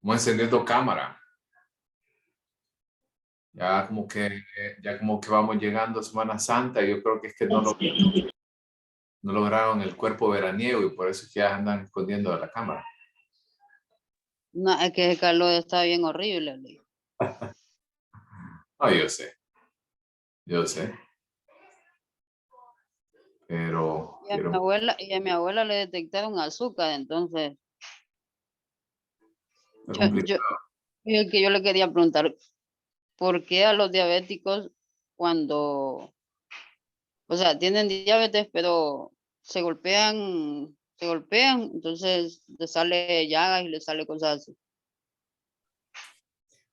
Vamos encendiendo cámara. Ya como que vamos llegando a Semana Santa. Yo creo que es que no lograron el cuerpo veraniego y por eso es que ya andan escondiendo de la cámara. No, es que el calor está bien horrible. No, yo sé. Yo sé. Pero... Y a mi abuela le detectaron azúcar, entonces está yo, complicado. yo le quería preguntar, ¿por qué a los diabéticos cuando, o sea, tienen diabetes, pero se golpean, entonces les sale llagas y les sale cosas así?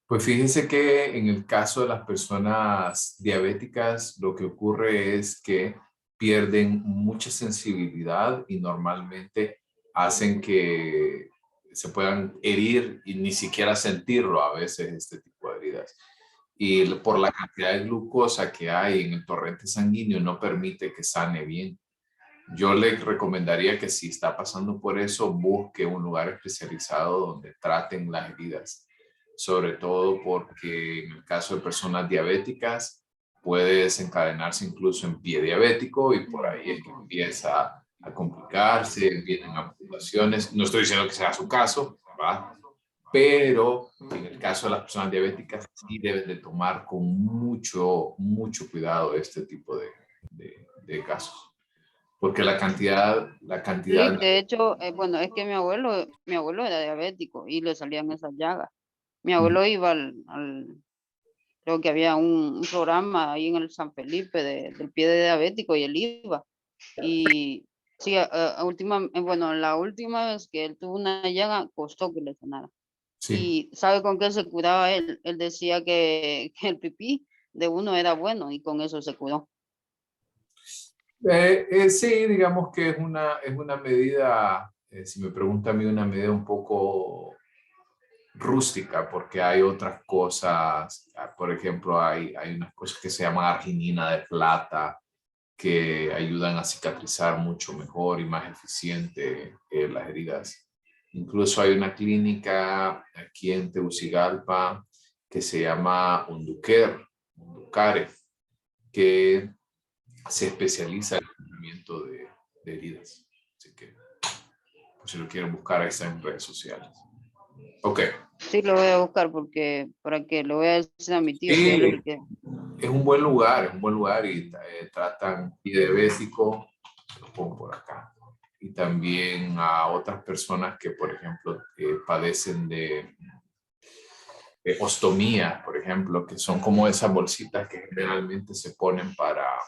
Pues fíjense que en el caso de las personas diabéticas, lo que ocurre es que pierden mucha sensibilidad y normalmente hacen que se puedan herir y ni siquiera sentirlo a veces este tipo de heridas. Y por la cantidad de glucosa que hay en el torrente sanguíneo no permite que sane bien. Yo le recomendaría que si está pasando por eso, busque un lugar especializado donde traten las heridas, sobre todo porque en el caso de personas diabéticas puede desencadenarse incluso en pie diabético y por ahí es que empieza a complicarse, vienen amputaciones. No estoy diciendo que sea su caso, ¿verdad? Pero en el caso de las personas diabéticas sí deben de tomar con mucho cuidado este tipo de casos. Porque la Sí, cantidad, de hecho, bueno, es que mi abuelo era diabético y le salían esas llagas. Mi abuelo iba creo que había un programa ahí en el San Felipe del pie de diabético y él iba. Y sí, bueno, la última vez que él tuvo una llaga, costó que le sanara. sí. Y ¿sabe con qué se curaba él? Él decía que el pipí de uno era bueno y con eso se curó. Sí, digamos que es una medida, si me pregunta a mí, una medida un poco rústica, porque hay otras cosas, por ejemplo, hay unas cosas que se llaman arginina de plata, que ayudan a cicatrizar mucho mejor y más eficiente las heridas. Incluso hay una clínica aquí en Tegucigalpa que se llama Unducare, que se especializa en el tratamiento de heridas. Así que, pues, si lo quieren buscar, ahí está en redes sociales. Ok. Sí, lo voy a buscar para que lo voy a decir a mi tío, que él es Sí, el que... es un buen lugar y tratan diabético, lo pongo por acá. Y también a otras personas que, por ejemplo, padecen de ostomía, por ejemplo, que son como esas bolsitas que generalmente se ponen para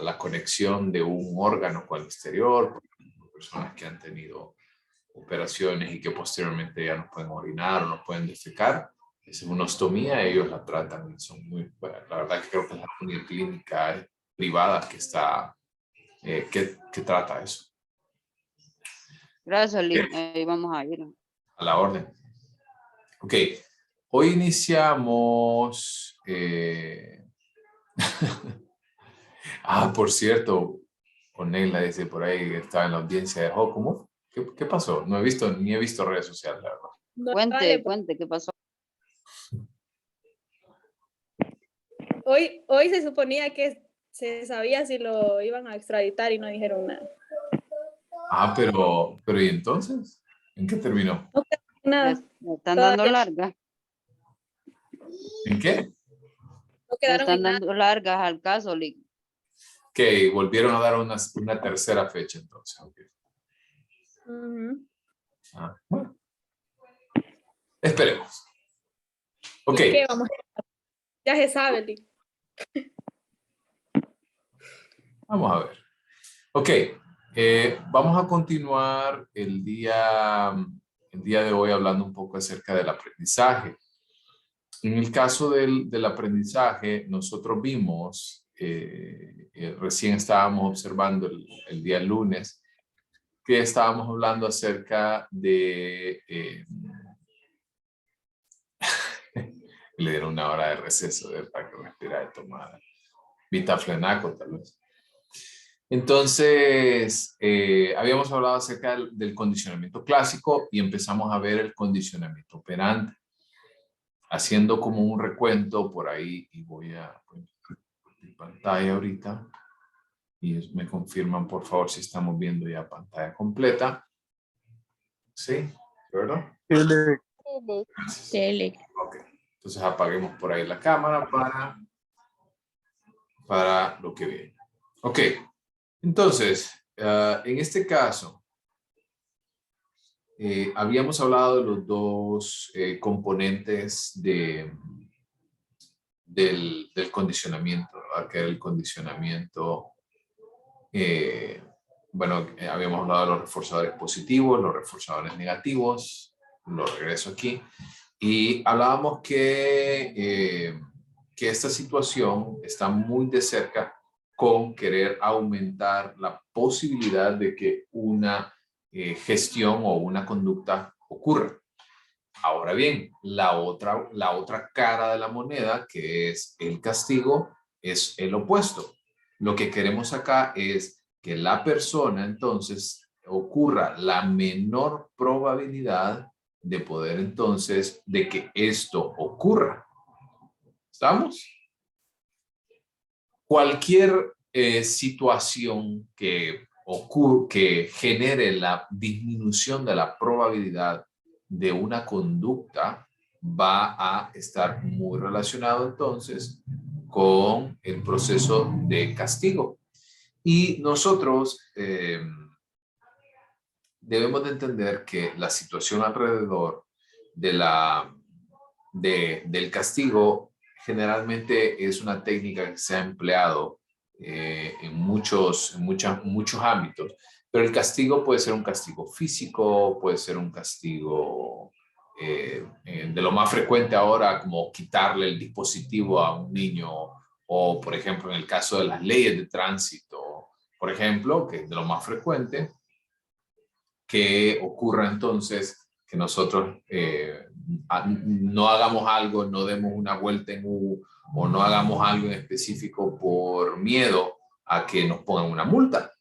la conexión de un órgano con el exterior, por ejemplo, personas que han tenido operaciones y que posteriormente ya no pueden orinar o no pueden defecar. Es una ostomía, ellos la tratan y son muy, bueno, la verdad que creo que es la única clínica privada que está, que trata eso. Gracias, Lee. Ahí vamos a ir. A la orden. Ok, hoy iniciamos... por cierto, Onela dice por ahí que estaba en la audiencia de Hokumu. ¿Qué pasó? No he visto, ni he visto redes sociales, la verdad. No, vale, Cuente, ¿qué pasó? hoy se suponía que se sabía si lo iban a extraditar y no dijeron nada. Pero ¿y entonces? ¿En qué terminó? No quedaron nada. Le están dando Todavía largas. ¿En qué? no Le quedaron en están nada. dando largas al caso, Lee. Que volvieron a dar una tercera fecha entonces. Okay. Bueno, esperemos. Ok. ¿Y qué vamos a hacer? Ya se sabe, Lee. Vamos a ver. Ok. Vamos a continuar el día de hoy hablando un poco acerca del aprendizaje. En el caso del aprendizaje, nosotros vimos, recién estábamos observando el día lunes, que estábamos hablando acerca de... le dieron una hora de receso para que respirara y tomara vitaflenaco, tal vez. Entonces, habíamos hablado acerca del condicionamiento clásico y empezamos a ver el condicionamiento operante. Haciendo como un recuento por ahí, y voy a poner mi pantalla ahorita, y me confirman por favor si estamos viendo ya pantalla completa. ¿Sí? ¿Verdad? Tele. Gracias. Tele. Ok, entonces apaguemos por ahí la cámara para lo que viene. Ok, entonces, en este caso, habíamos hablado de los dos componentes del condicionamiento, ¿verdad? Que era el condicionamiento, habíamos hablado de los reforzadores positivos, los reforzadores negativos, lo regreso aquí, y hablábamos que esta situación está muy de cerca con querer aumentar la posibilidad de que una gestión o una conducta ocurra. Ahora bien, la otra cara de la moneda, que es el castigo, es el opuesto. Lo que queremos acá es que la persona entonces ocurra la menor probabilidad de poder entonces de que esto ocurra. ¿Estamos? Cualquier situación que ocurra, que genere la disminución de la probabilidad de una conducta va a estar muy relacionado entonces con el proceso de castigo. Y nosotros debemos de entender que la situación alrededor del castigo generalmente es una técnica que se ha empleado en muchos ámbitos, pero el castigo puede ser un castigo físico, puede ser un castigo de lo más frecuente ahora, como quitarle el dispositivo a un niño, o por ejemplo en el caso de las leyes de tránsito, por ejemplo, que es de lo más frecuente, que ocurra entonces que nosotros no hagamos algo, no demos una vuelta en U, o no hagamos algo en específico por miedo a que nos pongan una multa.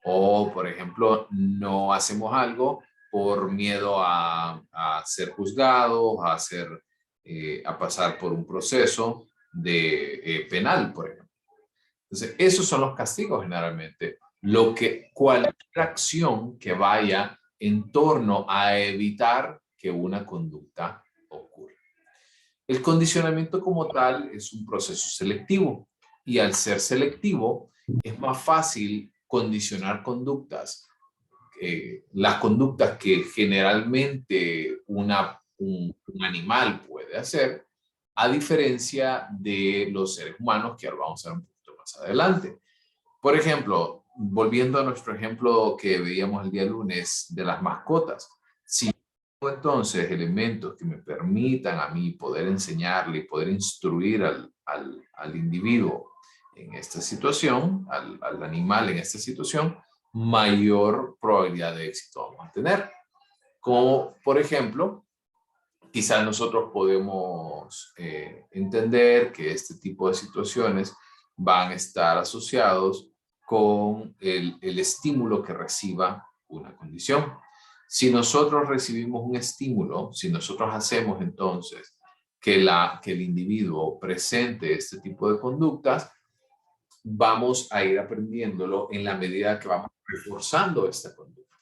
O, por ejemplo, no hacemos algo por miedo a ser juzgados, a pasar por un proceso penal, por ejemplo. Entonces, esos son los castigos generalmente. Cualquier acción que vaya en torno a evitar que una conducta ocurra. El condicionamiento como tal es un proceso selectivo, y al ser selectivo es más fácil condicionar conductas. Las conductas que generalmente un animal puede hacer, a diferencia de los seres humanos, que ahora vamos a ver un poquito más adelante. Por ejemplo, volviendo a nuestro ejemplo que veíamos el día lunes de las mascotas, si tengo entonces elementos que me permitan a mí poder enseñarle y poder instruir al individuo en esta situación, al animal en esta situación, mayor probabilidad de éxito vamos a tener. Como por ejemplo, quizás nosotros podemos entender que este tipo de situaciones van a estar asociados con el estímulo que reciba una condición. Si nosotros recibimos un estímulo, si nosotros hacemos entonces que el individuo presente este tipo de conductas, vamos a ir aprendiéndolo en la medida que vamos reforzando esta conducta.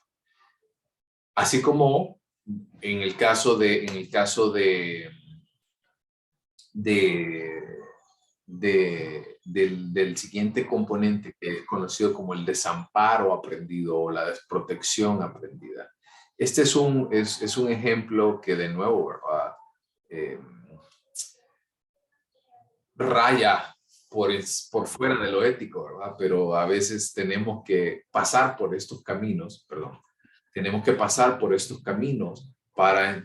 Así como en el caso del siguiente componente, que es conocido como el desamparo aprendido o la desprotección aprendida. Este es un ejemplo que de nuevo, ¿verdad? Raya por fuera de lo ético, ¿verdad? Pero a veces tenemos que pasar por estos caminos, tenemos que pasar por estos caminos para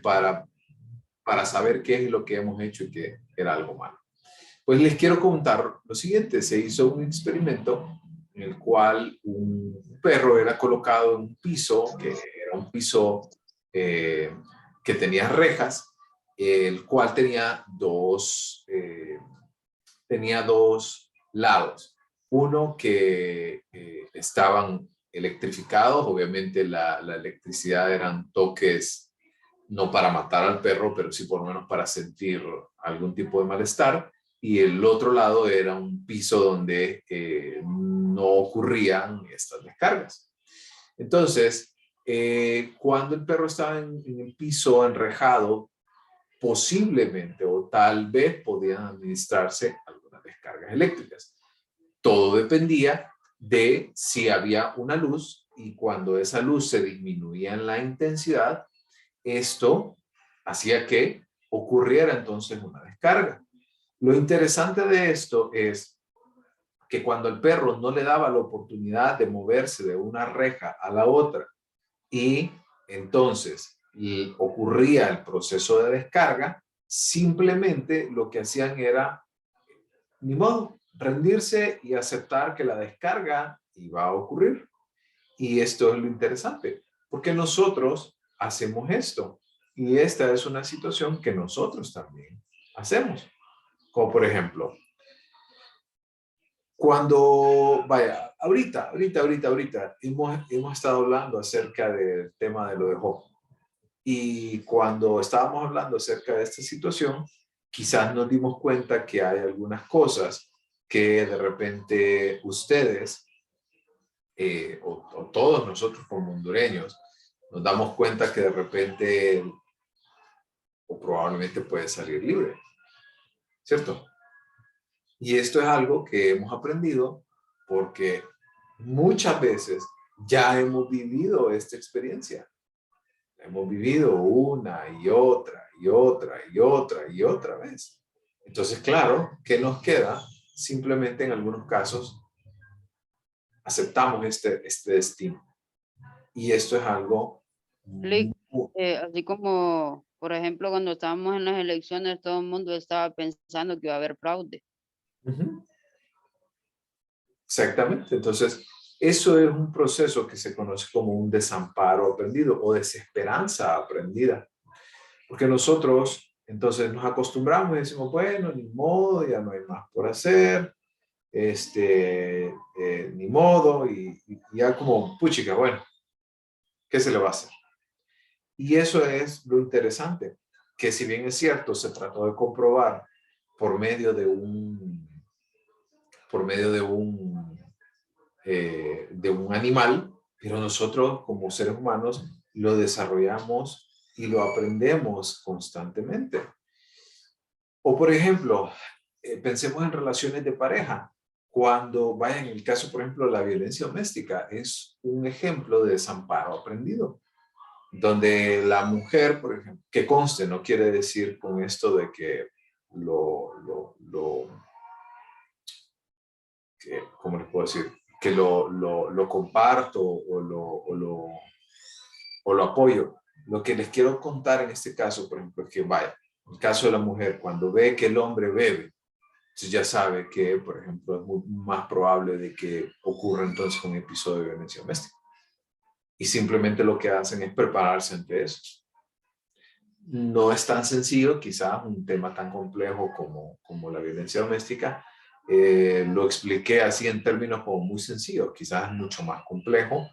saber qué es lo que hemos hecho y que era algo malo. Pues les quiero contar lo siguiente. Se hizo un experimento en el cual un perro era colocado en un piso, que era un piso que tenía rejas, el cual tenía dos lados. Uno que estaban electrificados, obviamente la electricidad eran toques no para matar al perro, pero sí por lo menos para sentir algún tipo de malestar. Y el otro lado era un piso donde no ocurrían estas descargas. Entonces, cuando el perro estaba en el piso enrejado, posiblemente o tal vez podían administrarse algunas descargas eléctricas. Todo dependía de si había una luz y cuando esa luz se disminuía en la intensidad, esto hacía que ocurriera entonces una descarga. Lo interesante de esto es que cuando el perro no le daba la oportunidad de moverse de una reja a la otra y entonces ocurría el proceso de descarga, simplemente lo que hacían era, ni modo, rendirse y aceptar que la descarga iba a ocurrir. Y esto es lo interesante, porque nosotros hacemos esto. Y esta es una situación que nosotros también hacemos. Como por ejemplo, cuando, vaya, ahorita, hemos estado hablando acerca del tema de lo de Job. Y cuando estábamos hablando acerca de esta situación, quizás nos dimos cuenta que hay algunas cosas que de repente ustedes o todos nosotros como hondureños nos damos cuenta que de repente o probablemente puede salir libre, ¿cierto? Y esto es algo que hemos aprendido porque muchas veces ya hemos vivido esta experiencia. Hemos vivido una y otra y otra y otra y otra vez. Entonces, claro, ¿qué nos queda? Simplemente en algunos casos aceptamos este destino. Y esto es algo Lick, así como, por ejemplo, cuando estábamos en las elecciones, todo el mundo estaba pensando que iba a haber fraude. Exactamente. Entonces, eso es un proceso que se conoce como un desamparo aprendido o desesperanza aprendida. Porque nosotros, entonces, nos acostumbramos y decimos, bueno, ni modo, ya no hay más por hacer, ni modo, y ya como, puchica, bueno, ¿qué se le va a hacer? Y eso es lo interesante, que si bien es cierto, se trató de comprobar por medio de de un animal, pero nosotros como seres humanos lo desarrollamos y lo aprendemos constantemente. O por ejemplo, pensemos en relaciones de pareja. Cuando vaya en el caso, por ejemplo, la violencia doméstica, es un ejemplo de desamparo aprendido, donde la mujer, por ejemplo, que conste, no quiere decir con esto de que ¿cómo les puedo decir? Que lo comparto o lo apoyo. Lo que les quiero contar en este caso, por ejemplo, es que vaya, en el caso de la mujer, cuando ve que el hombre bebe, entonces ya sabe que, por ejemplo, es más probable de que ocurra entonces un episodio de violencia doméstica. Y simplemente lo que hacen es prepararse ante eso. No es tan sencillo, quizás un tema tan complejo como la violencia doméstica. Lo expliqué así en términos como muy sencillos, quizás es mucho más complejo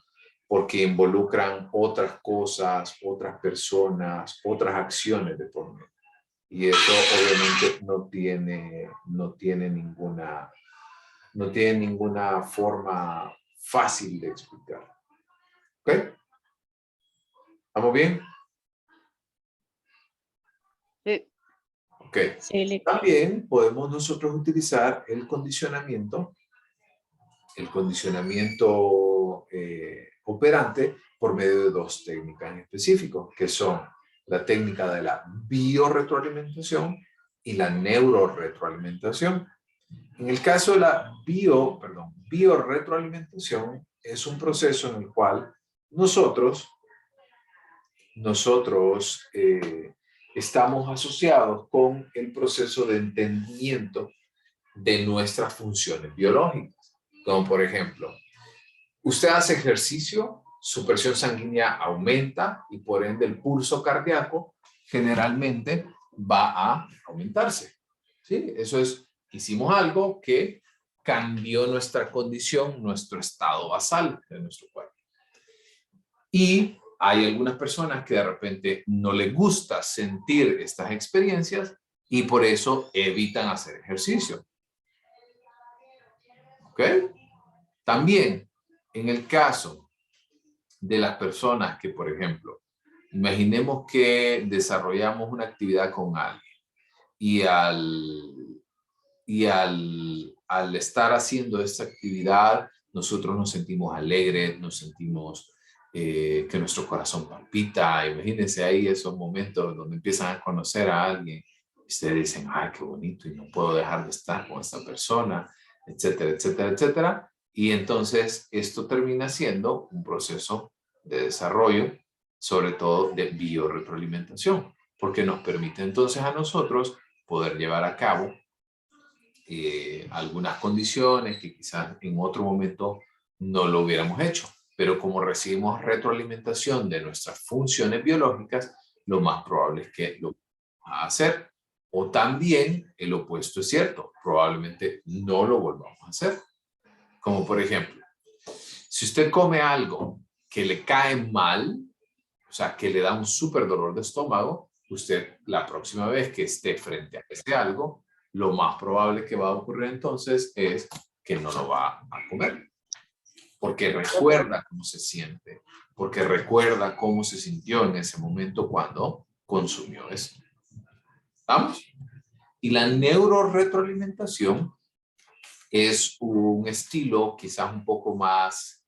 porque involucran otras cosas, otras personas, otras acciones de por medio. Y eso obviamente no tiene ninguna forma fácil de explicar. ¿Ok? ¿Estamos bien? Sí. Ok. Sí, También podemos nosotros utilizar el condicionamiento operante por medio de dos técnicas en específico, que son la técnica de la biorretroalimentación y la neuroretroalimentación. En el caso de la biorretroalimentación, es un proceso en el cual nosotros estamos asociados con el proceso de entendimiento de nuestras funciones biológicas. Como por ejemplo, usted hace ejercicio, su presión sanguínea aumenta y por ende el pulso cardíaco generalmente va a aumentarse. ¿Sí? Eso es, hicimos algo que cambió nuestra condición, nuestro estado basal de nuestro cuerpo. Y hay algunas personas que de repente no les gusta sentir estas experiencias y por eso evitan hacer ejercicio. ¿Ok? También, en el caso de las personas que, por ejemplo, imaginemos que desarrollamos una actividad con alguien y al estar haciendo esta actividad, nosotros nos sentimos alegres, nos sentimos que nuestro corazón palpita. Imagínense ahí esos momentos donde empiezan a conocer a alguien y ustedes dicen, ay, qué bonito, y no puedo dejar de estar con esta persona, etcétera, etcétera, etcétera. Y entonces esto termina siendo un proceso de desarrollo, sobre todo de biorretroalimentación, porque nos permite entonces a nosotros poder llevar a cabo algunas condiciones que quizás en otro momento no lo hubiéramos hecho. Pero como recibimos retroalimentación de nuestras funciones biológicas, lo más probable es que lo vamos a hacer. O también el opuesto es cierto, probablemente no lo volvamos a hacer. Como por ejemplo, si usted come algo que le cae mal, o sea, que le da un súper dolor de estómago, usted la próxima vez que esté frente a ese algo, lo más probable que va a ocurrir entonces es que no lo va a comer. Porque recuerda cómo se siente, porque recuerda cómo se sintió en ese momento cuando consumió eso. ¿Vamos? Y la neuroretroalimentación es un estilo quizás un poco más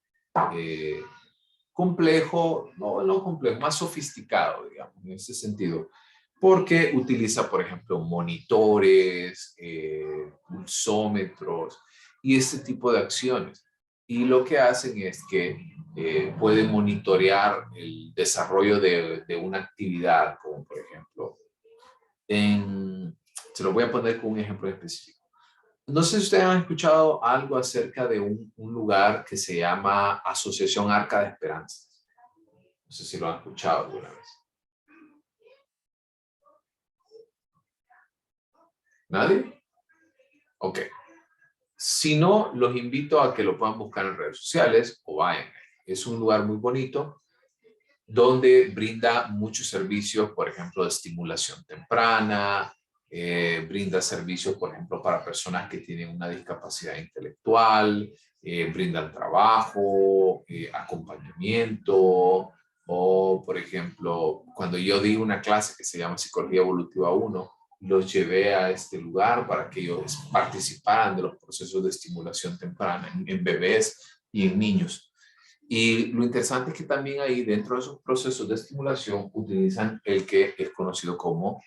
complejo, no complejo, más sofisticado, digamos, en ese sentido, porque utiliza, por ejemplo, monitores, pulsómetros y este tipo de acciones. Y lo que hacen es que pueden monitorear el desarrollo de una actividad, como por ejemplo, se lo voy a poner con un ejemplo específico. No sé si ustedes han escuchado algo acerca de un lugar que se llama Asociación Arca de Esperanza. No sé si lo han escuchado alguna vez. ¿Nadie? Ok. Si no, los invito a que lo puedan buscar en redes sociales o vayan. Es un lugar muy bonito donde brinda muchos servicios, por ejemplo, de estimulación temprana, brinda servicios, por ejemplo, para personas que tienen una discapacidad intelectual, brindan trabajo, acompañamiento, o, por ejemplo, cuando yo di una clase que se llama Psicología Evolutiva 1, los llevé a este lugar para que ellos participaran de los procesos de estimulación temprana en bebés y en niños. Y lo interesante es que también ahí dentro de esos procesos de estimulación utilizan el que es conocido como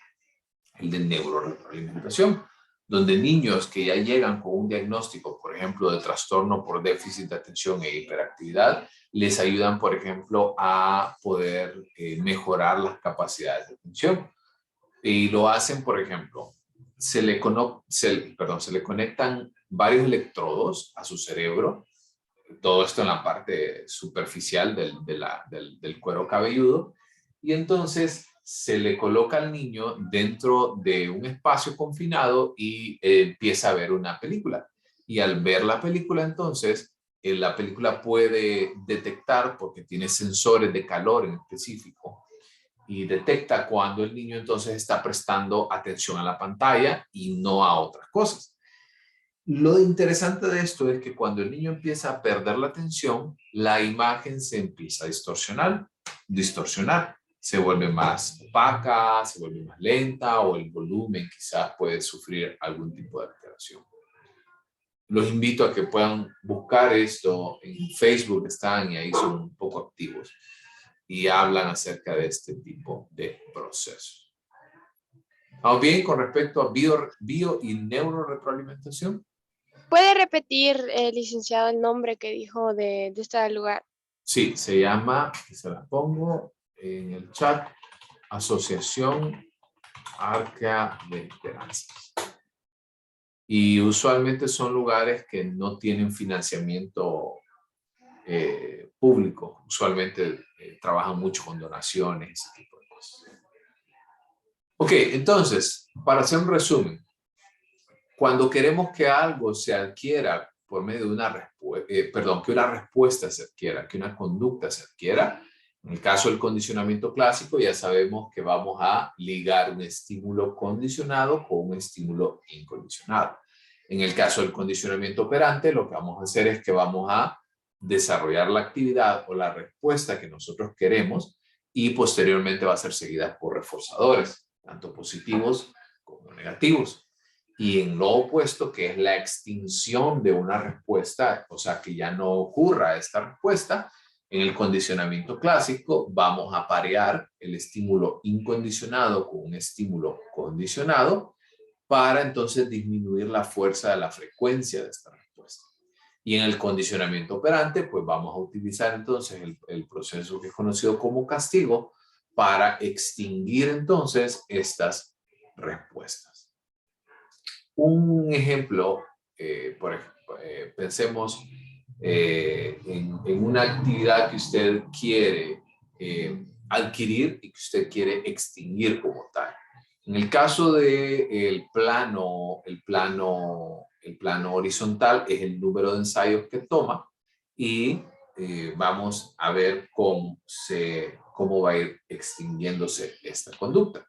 el de neuroretroalimentación, donde niños que ya llegan con un diagnóstico, por ejemplo, de trastorno por déficit de atención e hiperactividad, les ayudan, por ejemplo, a poder mejorar las capacidades de atención. Y lo hacen, por ejemplo, se le conectan varios electrodos a su cerebro, todo esto en la parte superficial del cuero cabelludo, y entonces se le coloca al niño dentro de un espacio confinado y empieza a ver una película. Y al ver la película, entonces, la película puede detectar, porque tiene sensores de calor en específico, y detecta cuando el niño entonces está prestando atención a la pantalla y no a otras cosas. Lo interesante de esto es que cuando el niño empieza a perder la atención, la imagen se empieza a distorsionar. Se vuelve más opaca, se vuelve más lenta o el volumen quizás puede sufrir algún tipo de alteración. Los invito a que puedan buscar esto en Facebook, están y ahí son un poco activos y hablan acerca de este tipo de procesos. ¿Vamos bien con respecto a bio y neuroretroalimentación? ¿Puede repetir, licenciado, el nombre que dijo de este lugar? Sí, se llama, se la pongo en el chat, Asociación Arca de Esperanza. Y usualmente son lugares que no tienen financiamiento público. Usualmente trabajan mucho con donaciones, ese tipo de cosas. Ok, entonces, para hacer un resumen, Cuando queremos que algo se adquiera por medio de una respuesta, que una respuesta se adquiera, que una conducta se adquiera, en el caso del condicionamiento clásico ya sabemos que vamos a ligar un estímulo condicionado con un estímulo incondicionado. En el caso del condicionamiento operante, lo que vamos a hacer es que vamos a desarrollar la actividad o la respuesta que nosotros queremos y posteriormente va a ser seguida por reforzadores, tanto positivos como negativos. Y en lo opuesto, que es la extinción de una respuesta, o sea, que ya no ocurra esta respuesta, en el condicionamiento clásico vamos a parear el estímulo incondicionado con un estímulo condicionado para entonces disminuir la fuerza de la frecuencia de esta respuesta. Y en el condicionamiento operante, pues vamos a utilizar entonces el proceso que es conocido como castigo para extinguir entonces estas respuestas. Un ejemplo, por ejemplo, pensemos en una actividad que usted quiere adquirir y que usted quiere extinguir como tal. En el caso del plano horizontal es el número de ensayos que toma y vamos a ver cómo va a ir extinguiéndose esta conducta.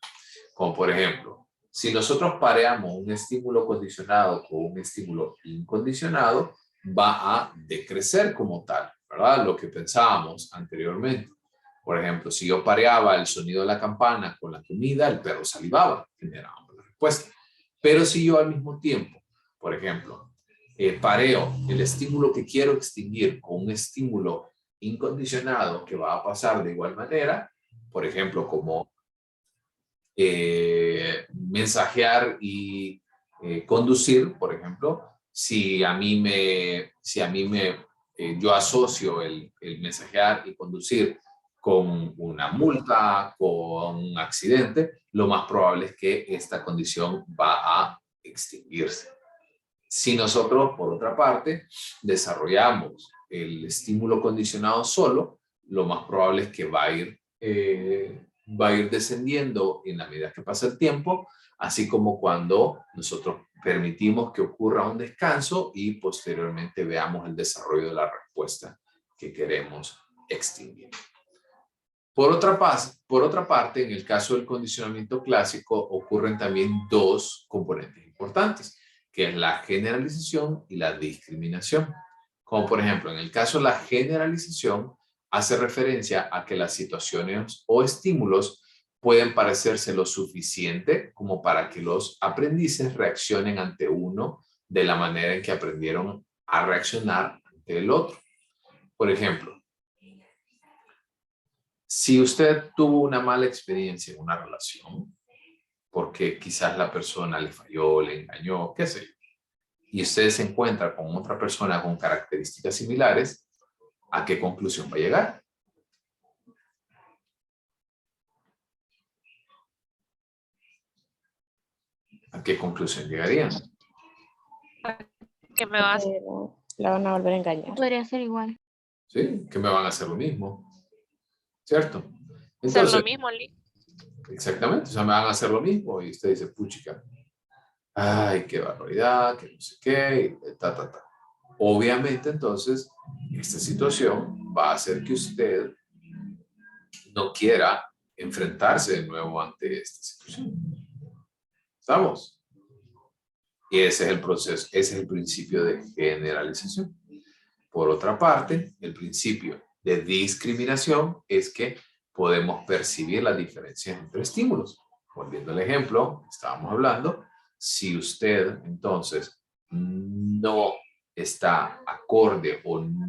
Como por ejemplo, si nosotros pareamos un estímulo condicionado con un estímulo incondicionado, va a decrecer como tal, ¿verdad? Lo que pensábamos anteriormente. Por ejemplo, si yo pareaba el sonido de la campana con la comida, el perro salivaba, generábamos la respuesta. Pero si yo al mismo tiempo, por ejemplo, pareo el estímulo que quiero extinguir con un estímulo incondicionado que va a pasar de igual manera, por ejemplo, como mensajear y conducir, por ejemplo, yo asocio el mensajear y conducir con una multa, con un accidente, lo más probable es que esta condición va a extinguirse. Si nosotros, por otra parte, desarrollamos el estímulo condicionado solo, lo más probable es que va a ir descendiendo en la medida que pasa el tiempo, así como cuando nosotros permitimos que ocurra un descanso y posteriormente veamos el desarrollo de la respuesta que queremos extinguir. Por otra parte, en el caso del condicionamiento clásico ocurren también dos componentes importantes, que es la generalización y la discriminación. Como por ejemplo, en el caso de la generalización, hace referencia a que las situaciones o estímulos pueden parecerse lo suficiente como para que los aprendices reaccionen ante uno de la manera en que aprendieron a reaccionar ante el otro. Por ejemplo, si usted tuvo una mala experiencia en una relación, porque quizás la persona le falló, le engañó, qué sé yo, y usted se encuentra con otra persona con características similares, ¿a qué conclusión va a llegar? ¿A qué conclusión llegarían? Que me vas. La van a volver a engañar. Podría ser igual. ¿Sí? Que me van a hacer lo mismo, ¿cierto? Hacer Entonces, lo mismo, exactamente, o sea, me van a hacer lo mismo y usted dice, puchica, ay, qué barbaridad, que no sé qué, ta. Obviamente, entonces, esta situación va a hacer que usted no quiera enfrentarse de nuevo ante esta situación. ¿Estamos? Y ese es el proceso, ese es el principio de generalización. Por otra parte, el principio de discriminación es que podemos percibir las diferencias entre estímulos. Volviendo al ejemplo, estábamos hablando, si usted entonces no está acorde o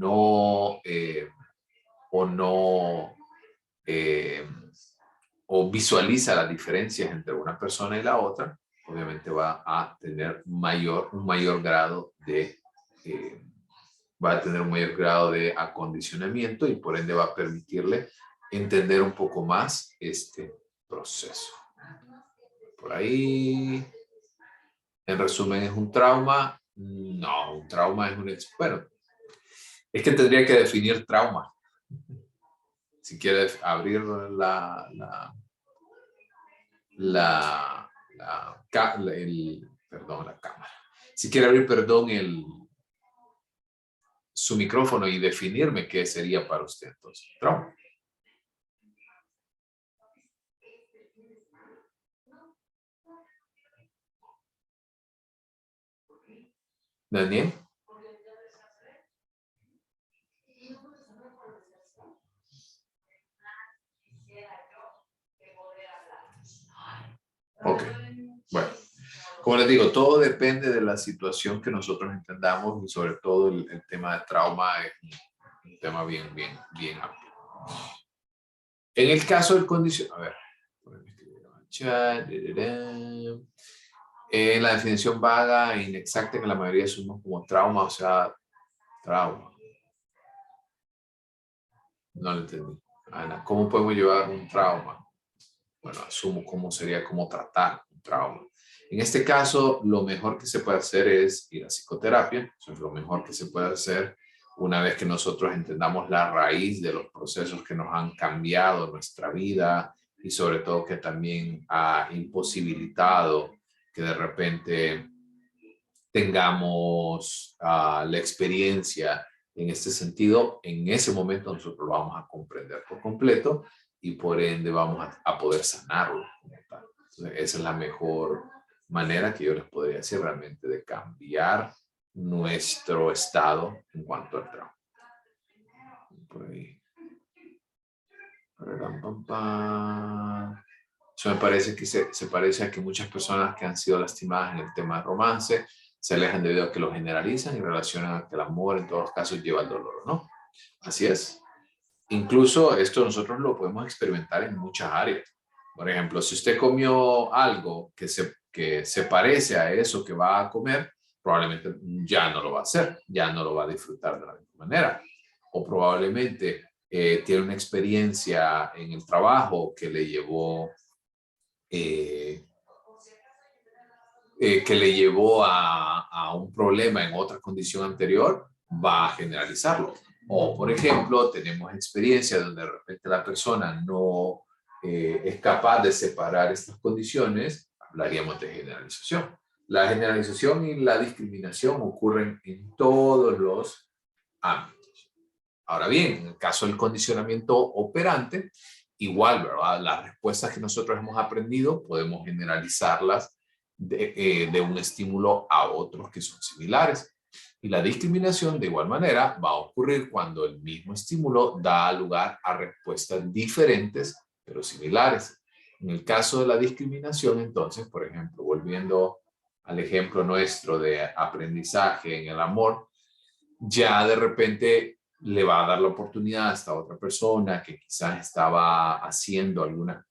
visualiza las diferencias entre una persona y la otra, obviamente va a tener un mayor grado de acondicionamiento y por ende va a permitirle entender un poco más este proceso. Por ahí, en resumen, ¿es un trauma? No, un trauma es bueno, es que tendría que definir trauma. Si quiere abrir la cámara. Si quiere abrir, perdón, su micrófono y definirme qué sería para usted entonces trauma. Daniel. Ok, bueno, como les digo, todo depende de la situación que nosotros entendamos y sobre todo el tema de trauma es un tema bien amplio. En el caso del condicionamiento, a ver, en la definición vaga e inexacta que la mayoría asumimos como trauma, o sea, trauma. No lo entendí. Ana, ¿cómo podemos llevar un trauma? Bueno, asumo cómo sería, cómo tratar un trauma. En este caso, lo mejor que se puede hacer es ir a psicoterapia. Eso es lo mejor que se puede hacer una vez que nosotros entendamos la raíz de los procesos que nos han cambiado nuestra vida y sobre todo que también ha imposibilitado que de repente tengamos la experiencia en este sentido. En ese momento nosotros lo vamos a comprender por completo y por ende vamos a poder sanarlo como tal. Entonces, esa es la mejor manera que yo les podría decir realmente de cambiar nuestro estado en cuanto al trauma. Por ahí. Eso me parece que se parece a que muchas personas que han sido lastimadas en el tema de romance se alejan debido a que lo generalizan y relacionan a que el amor en todos los casos lleva al dolor, ¿no? Así es. Incluso esto nosotros lo podemos experimentar en muchas áreas. Por ejemplo, si usted comió algo que se parece a eso que va a comer, probablemente ya no lo va a hacer, ya no lo va a disfrutar de la misma manera. O probablemente tiene una experiencia en el trabajo que le llevó a un problema en otra condición anterior, va a generalizarlo. O, por ejemplo, tenemos experiencia donde de repente la persona no es capaz de separar estas condiciones, hablaríamos de generalización. La generalización y la discriminación ocurren en todos los ámbitos. Ahora bien, en el caso del condicionamiento operante, igual, ¿verdad? Las respuestas que nosotros hemos aprendido podemos generalizarlas de un estímulo a otros que son similares. Y la discriminación, de igual manera, va a ocurrir cuando el mismo estímulo da lugar a respuestas diferentes, pero similares. En el caso de la discriminación, entonces, por ejemplo, volviendo al ejemplo nuestro de aprendizaje en el amor, ya de repente le va a dar la oportunidad a esta otra persona que quizás estaba haciendo algunas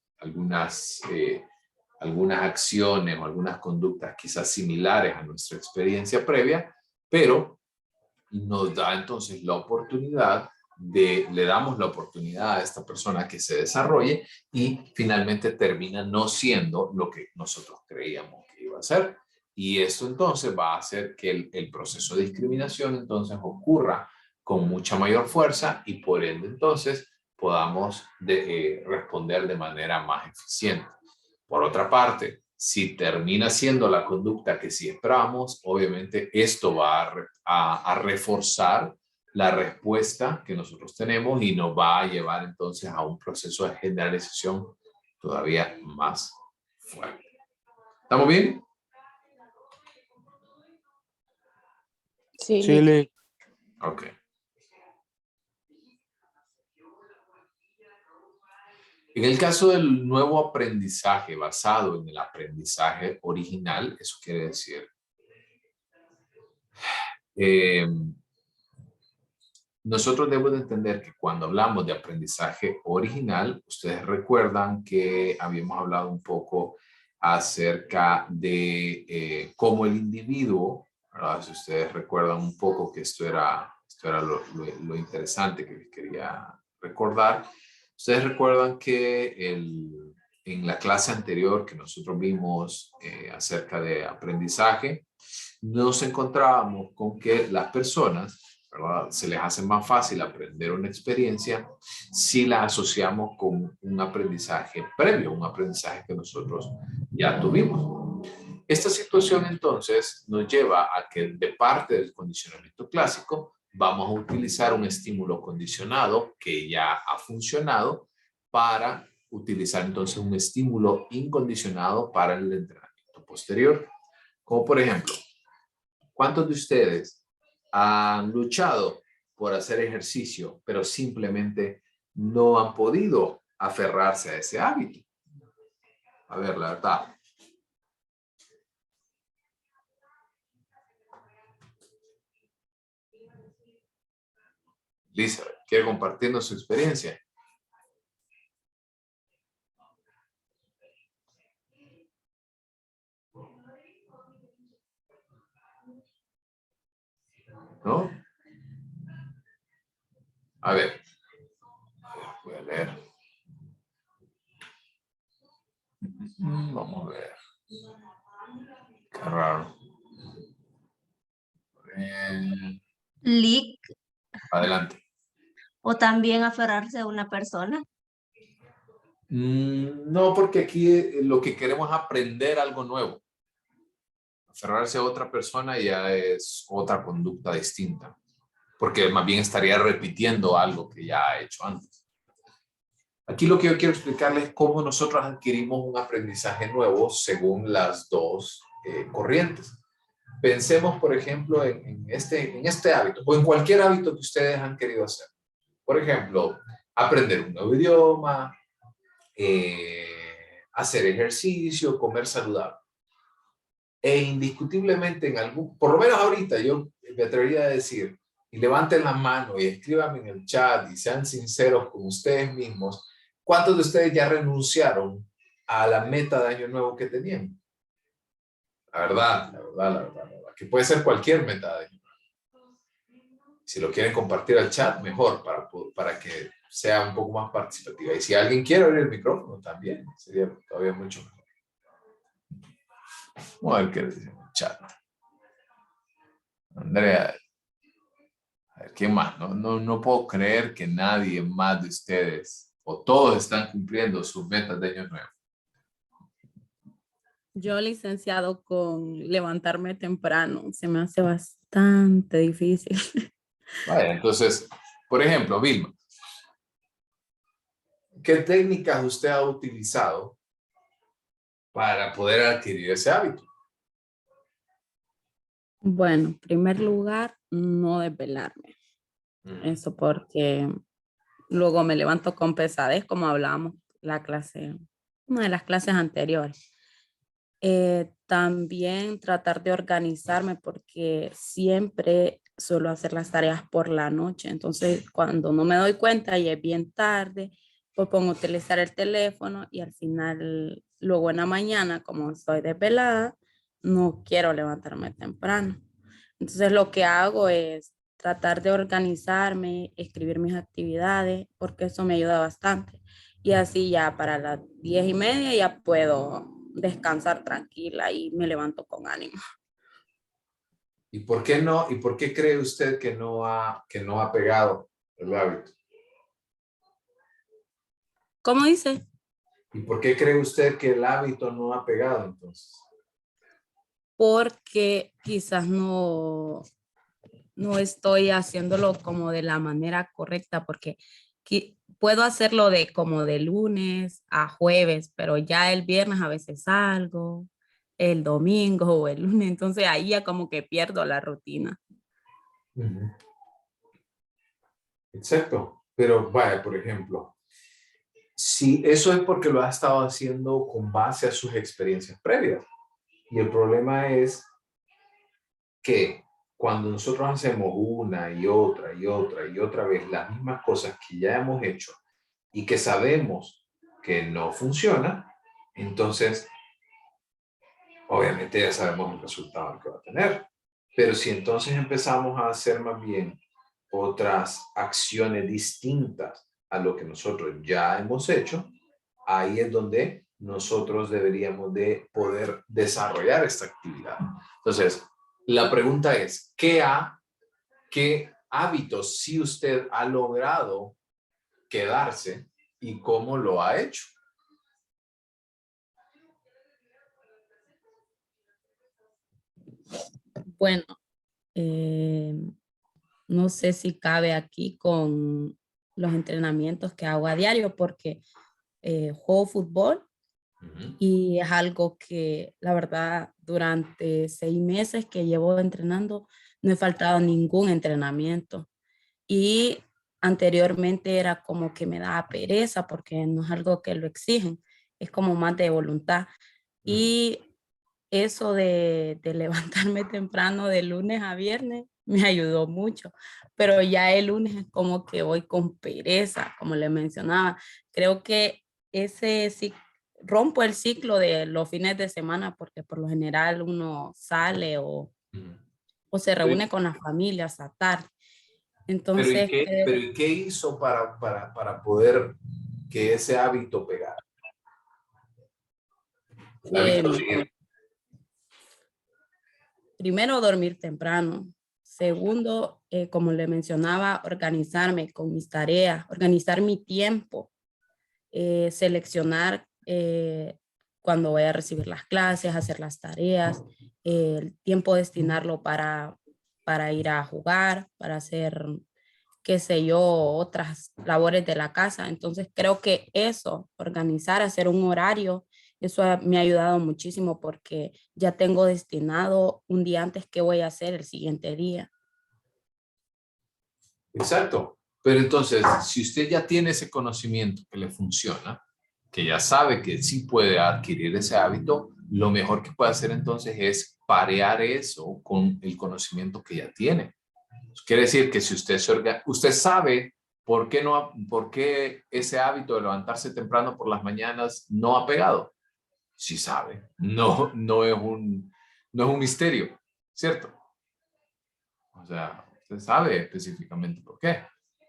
acciones o algunas conductas quizás similares a nuestra experiencia previa, pero nos da entonces la oportunidad le damos la oportunidad a esta persona que se desarrolle y finalmente termina no siendo lo que nosotros creíamos que iba a ser. Y esto entonces va a hacer que el proceso de discriminación entonces ocurra con mucha mayor fuerza y por ende entonces podamos responder de manera más eficiente. Por otra parte, si termina siendo la conducta que sí esperábamos, obviamente esto va a reforzar la respuesta que nosotros tenemos y nos va a llevar entonces a un proceso de generalización todavía más fuerte. ¿Estamos bien? Sí, Sí, Ok. En el caso del nuevo aprendizaje basado en el aprendizaje original, eso quiere decir nosotros debemos de entender que cuando hablamos de aprendizaje original, ustedes recuerdan que habíamos hablado un poco acerca de cómo el individuo, ¿verdad? Si ustedes recuerdan un poco que esto era lo interesante que les quería recordar. Ustedes recuerdan que en la clase anterior que nosotros vimos acerca de aprendizaje, nos encontrábamos con que las personas, ¿verdad?, se les hace más fácil aprender una experiencia si la asociamos con un aprendizaje previo, un aprendizaje que nosotros ya tuvimos. Esta situación entonces nos lleva a que de parte del condicionamiento clásico vamos a utilizar un estímulo condicionado que ya ha funcionado para utilizar entonces un estímulo incondicionado para el entrenamiento posterior. Como por ejemplo, ¿cuántos de ustedes han luchado por hacer ejercicio, pero simplemente no han podido aferrarse a ese hábito? A ver, la verdad. Lisa, ¿quiere compartirnos su experiencia? ¿No? A ver, voy a leer. Vamos a ver. Qué raro. Leak Adelante. o también aferrarse a una persona. No, porque aquí lo que queremos es aprender algo nuevo. Aferrarse a otra persona ya es otra conducta distinta, porque más bien estaría repitiendo algo que ya ha hecho antes. Aquí lo que yo quiero explicarles es cómo nosotros adquirimos un aprendizaje nuevo según las dos corrientes. Pensemos, por ejemplo, en este hábito o en cualquier hábito que ustedes han querido hacer. Por ejemplo, aprender un nuevo idioma, hacer ejercicio, comer saludable. E indiscutiblemente en algún, por lo menos ahorita yo me atrevería a decir, y levanten la mano y escríbanme en el chat y sean sinceros con ustedes mismos, ¿cuántos de ustedes ya renunciaron a la meta de año nuevo que tenían? La verdad, que puede ser cualquier meta de año nuevo. Si lo quieren compartir al chat, mejor, para que sea un poco más participativa. Y si alguien quiere abrir el micrófono también, sería todavía mucho mejor. Vamos a ver qué dice en el chat. Andrea, a ver, ¿quién más? No puedo creer que nadie más de ustedes, o todos están cumpliendo sus metas de año nuevo. Yo, licenciado, con levantarme temprano, se me hace bastante difícil. Vaya, entonces, por ejemplo, Vilma, ¿qué técnicas usted ha utilizado para poder adquirir ese hábito? Bueno, en primer lugar, no desvelarme. Eso porque luego me levanto con pesadez, como hablábamos una de las clases anteriores. También tratar de organizarme porque siempre suelo hacer las tareas por la noche. Entonces, cuando no me doy cuenta y es bien tarde, pues pongo a utilizar el teléfono y al final, luego en la mañana, como estoy desvelada, no quiero levantarme temprano. Entonces, lo que hago es tratar de organizarme, escribir mis actividades, porque eso me ayuda bastante. Y así ya para las 10:30 ya puedo descansar tranquila y me levanto con ánimo. ¿Y por qué no? ¿Y por qué cree usted que no ha pegado el hábito? ¿Cómo dice? ¿Y por qué cree usted que el hábito no ha pegado entonces? Porque quizás no estoy haciéndolo como de la manera correcta, porque puedo hacerlo como de lunes a jueves, pero ya el viernes a veces salgo, el domingo o el lunes, entonces ahí ya como que pierdo la rutina. Exacto. Pero vaya, por ejemplo, si eso es porque lo has estado haciendo con base a sus experiencias previas. Y el problema es que cuando nosotros hacemos una y otra y otra y otra vez las mismas cosas que ya hemos hecho y que sabemos que no funciona, entonces obviamente ya sabemos el resultado que va a tener. Pero si entonces empezamos a hacer más bien otras acciones distintas a lo que nosotros ya hemos hecho, ahí es donde nosotros deberíamos de poder desarrollar esta actividad. Entonces, la pregunta es, ¿qué hábitos sí usted ha logrado quedarse y cómo lo ha hecho? Bueno, no sé si cabe aquí con los entrenamientos que hago a diario porque juego fútbol Ujú. y es algo que la verdad durante 6 meses que llevo entrenando no he faltado a ningún entrenamiento. Y anteriormente era como que me daba pereza porque no es algo que lo exigen, es como más de voluntad. Y eso de levantarme temprano de lunes a viernes me ayudó mucho, pero ya el lunes es como que voy con pereza, como le mencionaba. Creo que ese sí rompo el ciclo de los fines de semana porque por lo general uno sale Ujú. o se Pero, reúne con la familia hasta tarde. ¿y Entonces, qué, pero creo, ¿y qué hizo para poder que ese hábito pegara? El hábito em, de primero, dormir temprano. Segundo, como le mencionaba, organizarme con mis tareas, organizar mi tiempo, seleccionar cuando voy a recibir las clases, hacer las tareas, el tiempo destinarlo para ir a jugar, para hacer, qué sé yo, otras labores de la casa. Entonces, creo que eso, organizar, hacer un horario, me ha ayudado muchísimo porque ya tengo destinado un día antes qué voy a hacer el siguiente día. Exacto. Pero entonces, si usted ya tiene ese conocimiento que le funciona, que ya sabe que sí puede adquirir ese hábito, lo mejor que puede hacer entonces es parear eso con el conocimiento que ya tiene. Quiere decir que si usted sabe por qué ese hábito de levantarse temprano por las mañanas no ha pegado. Sí sabe. No es un misterio, ¿cierto? O sea, usted sabe específicamente por qué.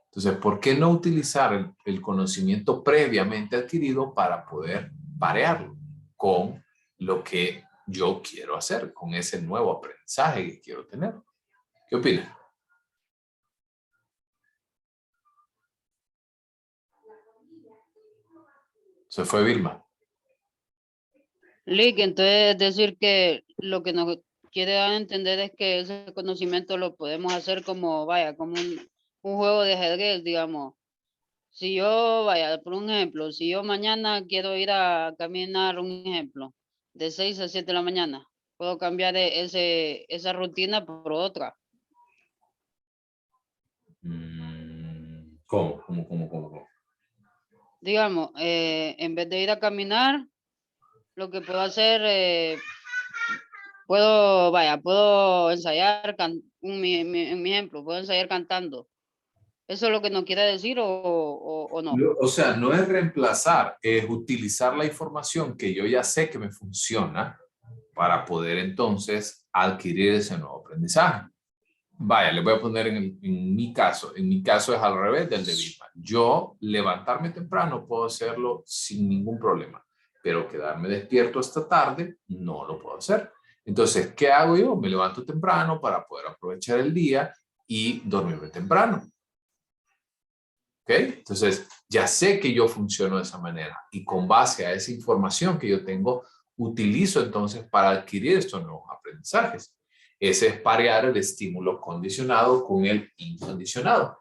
Entonces, ¿por qué no utilizar el conocimiento previamente adquirido para poder parearlo con lo que yo quiero hacer, con ese nuevo aprendizaje que quiero tener? ¿Qué opina? Se fue Vilma. Lick, entonces decir que lo que nos quiere dar a entender es que ese conocimiento lo podemos hacer como, vaya, como un juego de ajedrez, digamos. Si yo, vaya, por un ejemplo, si yo mañana quiero ir a caminar, un ejemplo, de 6 a 7 de la mañana, puedo cambiar esa rutina por otra. ¿Cómo? Digamos, en vez de ir a caminar, lo que puedo hacer, puedo ensayar, en mi ejemplo, puedo ensayar cantando. ¿Eso es lo que nos quiere decir o no? O sea, no es reemplazar, es utilizar la información que yo ya sé que me funciona para poder entonces adquirir ese nuevo aprendizaje. Vaya, le voy a poner en mi caso. En mi caso es al revés del de Vilma. Yo levantarme temprano puedo hacerlo sin ningún problema, pero quedarme despierto hasta tarde no lo puedo hacer. Entonces, ¿qué hago yo? Me levanto temprano para poder aprovechar el día y dormirme temprano. ¿Ok? Entonces, ya sé que yo funciono de esa manera y con base a esa información que yo tengo, utilizo entonces para adquirir estos nuevos aprendizajes. Ese es parear el estímulo condicionado con el incondicionado.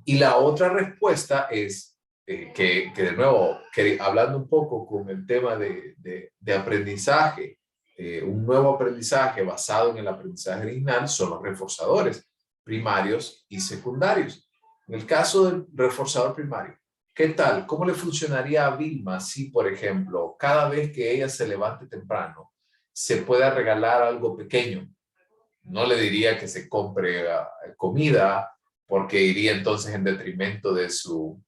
Y la otra respuesta es que de nuevo, hablando un poco con el tema de aprendizaje, un nuevo aprendizaje basado en el aprendizaje original son los reforzadores primarios y secundarios. En el caso del reforzador primario, ¿qué tal? ¿Cómo le funcionaría a Vilma si, por ejemplo, cada vez que ella se levante temprano, se pueda regalar algo pequeño? No le diría que se compre comida porque iría entonces en detrimento de su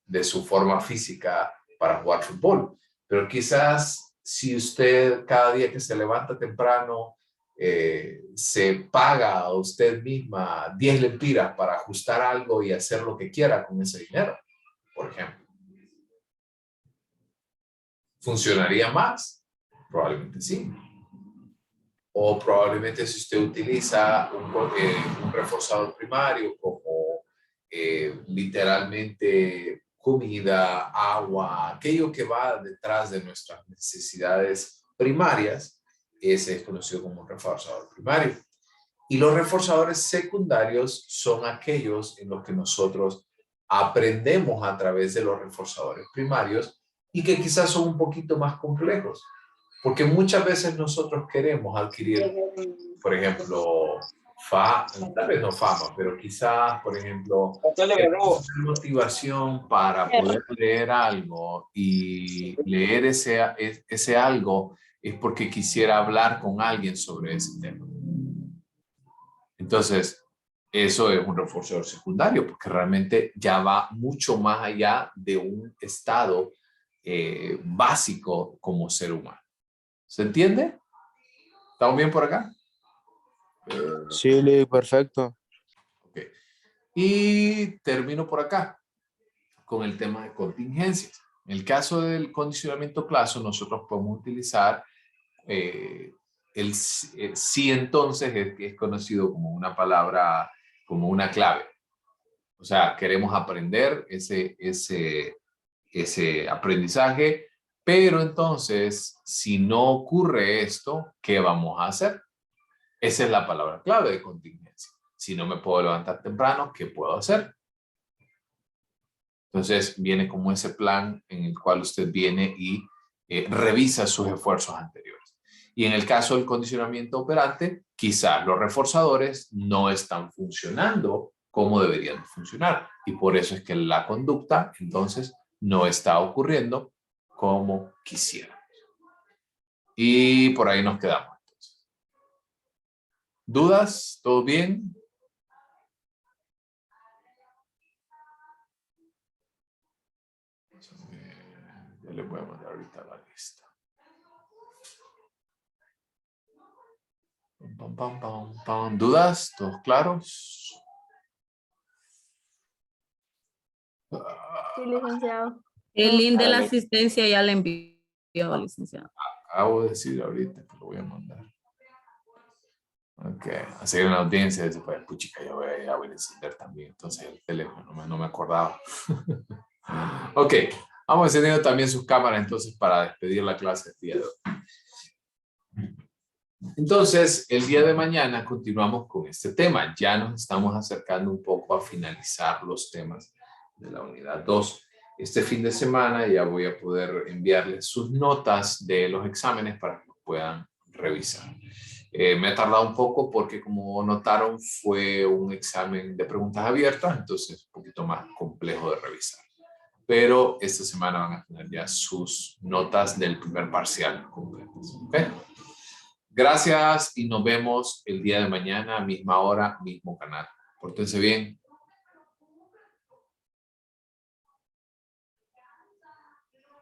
forma física para jugar fútbol. Pero quizás si usted cada día que se levanta temprano se paga a usted misma 10 lempiras para ajustar algo y hacer lo que quiera con ese dinero, por ejemplo. ¿Funcionaría más? Probablemente sí. O probablemente si usted utiliza un reforzador primario como literalmente comida, agua, aquello que va detrás de nuestras necesidades primarias, ese es conocido como un reforzador primario. Y los reforzadores secundarios son aquellos en los que nosotros aprendemos a través de los reforzadores primarios y que quizás son un poquito más complejos. Porque muchas veces nosotros queremos adquirir, por ejemplo, tal vez no fama, pero quizás, por ejemplo, motivación para poder leer algo y leer ese algo es porque quisiera hablar con alguien sobre ese tema. Entonces, eso es un reforzador secundario porque realmente ya va mucho más allá de un estado básico como ser humano. ¿Se entiende? ¿Estamos bien por acá? Sí, Lee, perfecto. Ok. Y termino por acá con el tema de contingencias. En el caso del condicionamiento claso, nosotros podemos utilizar el sí entonces, que es conocido como una palabra, como una clave. O sea, queremos aprender ese aprendizaje, pero entonces, si no ocurre esto, ¿qué vamos a hacer? Esa es la palabra clave de contingencia. Si no me puedo levantar temprano, ¿qué puedo hacer? Entonces, viene como ese plan en el cual usted viene y revisa sus esfuerzos anteriores. Y en el caso del condicionamiento operante, quizás los reforzadores no están funcionando como deberían funcionar. Y por eso es que la conducta, entonces, no está ocurriendo como quisiera. Y por ahí nos quedamos. Entonces. ¿Dudas? ¿Todo bien? Ya les voy a mandar ahorita la lista. ¿Dudas? ¿Todos claros? Sí, licenciado. El link de la Dale. asistencia ya le envió, licenciado. Acabo de decir ahorita que lo voy a mandar. Ok, así que en la audiencia dice, pues, puchica, ya voy a encender también. Entonces el teléfono, no me acordaba. Ok, vamos encendiendo también sus cámaras entonces para despedir la clase del día de hoy. Entonces, el día de mañana continuamos con este tema. Ya nos estamos acercando un poco a finalizar los temas de la unidad 2. Este fin de semana ya voy a poder enviarles sus notas de los exámenes para que los puedan revisar. Me he tardado un poco porque, como notaron, fue un examen de preguntas abiertas, entonces un poquito más complejo de revisar. Pero esta semana van a tener ya sus notas del primer parcial completas. ¿Okay? Gracias y nos vemos el día de mañana, misma hora, mismo canal. Pórtense bien.